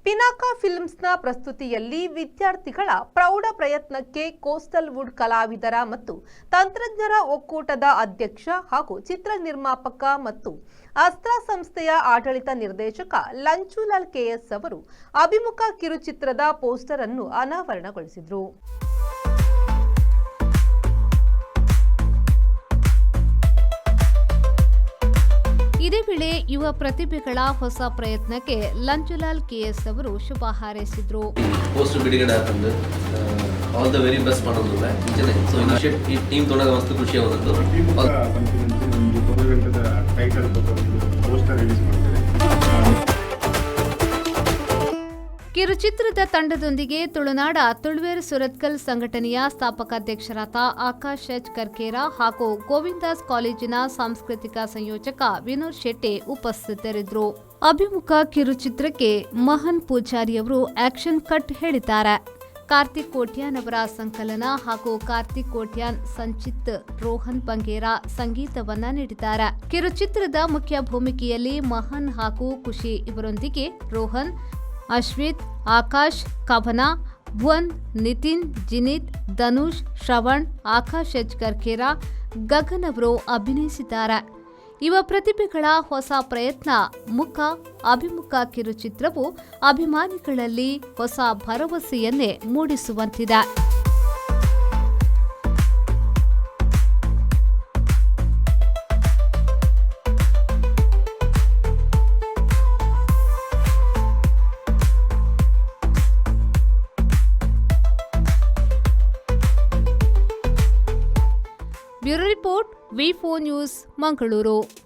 ಪಿನಾಕ ಫಿಲ್ಮ್ಸ್ನ ಪ್ರಸ್ತುತಿಯಲ್ಲಿ ವಿದ್ಯಾರ್ಥಿಗಳ ಪ್ರೌಢ ಪ್ರಯತ್ನಕ್ಕೆ ಕೋಸ್ಟಲ್ ವುಡ್ ಕಲಾವಿದರ ಮತ್ತು ತಂತ್ರಜ್ಞರ ಒಕ್ಕೂಟದ ಅಧ್ಯಕ್ಷ ಹಾಗೂ ಚಿತ್ರ ನಿರ್ಮಾಪಕ ಮತ್ತು ಅಸ್ತ್ರ ಸಂಸ್ಥೆಯ ಆಡಳಿತ ನಿರ್ದೇಶಕ ಲಂಚುಲಾಲ್ ಕೆಎಸ್ ಅವರು ಅಭಿಮುಖ ಕಿರುಚಿತ್ರದ ಪೋಸ್ಟರ್ ಅನ್ನು ಅನಾವರಣಗೊಳಿಸಿದರು. ಇದೇ ವೇಳೆ ಯುವ ಪ್ರತಿಭೆಗಳ ಹೊಸ ಪ್ರಯತ್ನಕ್ಕೆ ಲಂಚುಲಾಲ್ ಕೆಎಸ್ ಅವರು ಶುಭ ಹಾರೈಸಿದರು. ಪೋಸ್ಟ್ ಬಿಡುಗಡೆ ಆಗ್ತಂದು ಆಲ್ ದ ವೆರಿ ಬೆಸ್ಟ್ ಮಾಡೋದಿಲ್ಲ ಸೊ ಈ ಟೀಮ್ ತೊಡಗ ಮಸ್ತ್ ಖುಷಿ ಆಗೋದು. ಕಿರುಚಿತ್ರದ ತಂಡದೊಂದಿಗೆ ತುಳುನಾಡ ತುಳುವೇರು ಸುರತ್ಕಲ್ ಸಂಘಟನೆಯ ಸ್ಥಾಪಕಾಧ್ಯಕ್ಷರಾದ ಆಕಾಶ್ ಎಚ್ ಕರ್ಕೇರ ಹಾಗೂ ಗೋವಿಂದಾಸ್ ಕಾಲೇಜಿನ ಸಾಂಸ್ಕೃತಿಕ ಸಂಯೋಜಕ ವಿನೋದ್ ಶೆಟ್ಟಿ ಉಪಸ್ಥಿತರಿದ್ದರು. ಅಭಿಮುಖ ಕಿರುಚಿತ್ರಕ್ಕೆ ಮಹನ್ ಪೂಜಾರಿ ಅವರು ಆಕ್ಷನ್ ಕಟ್ ಹೇಳಿದ್ದಾರೆ. ಕಾರ್ತಿಕ್ ಕೋಟ್ಯಾನ್ ಅವರ ಸಂಕಲನ ಹಾಗೂ ಕಾರ್ತಿಕ್ ಕೋಟ್ಯಾನ್ ಸಂಚಿತ್ ರೋಹನ್ ಬಂಗೇರ ಸಂಗೀತವನ್ನ ನೀಡಿದ್ದಾರೆ. ಕಿರುಚಿತ್ರದ ಮುಖ್ಯ ಭೂಮಿಕೆಯಲ್ಲಿ ಮಹನ್ ಹಾಗೂ ಖುಷಿ ಇವರೊಂದಿಗೆ ರೋಹನ್, ಅಶ್ವಿತ್, ಆಕಾಶ್, ಕವನ, ಭುವನ್, ನಿತಿನ್, ಜಿನಿತ್, ಧನುಷ್, ಶ್ರವಣ್, ಆಕಾಶ್ ಎಚ್ ಕರ್ಕೇರ, ಗಗನ್ ಅವರು ಅಭಿನಯಿಸಿದ್ದಾರೆ. ಯುವ ಪ್ರತಿಭೆಗಳ ಹೊಸ ಪ್ರಯತ್ನ ಅಭಿಮುಖ ಕಿರುಚಿತ್ರವು ಅಭಿಮಾನಿಗಳಲ್ಲಿ ಹೊಸ ಭರವಸೆಯನ್ನೇ ಮೂಡಿಸುವಂತಿದೆ. ಬ್ಯೂರೋ ರಿಪೋರ್ಟ್ ವಿ4 ನ್ಯೂಸ್ ಮಂಗಳೂರು.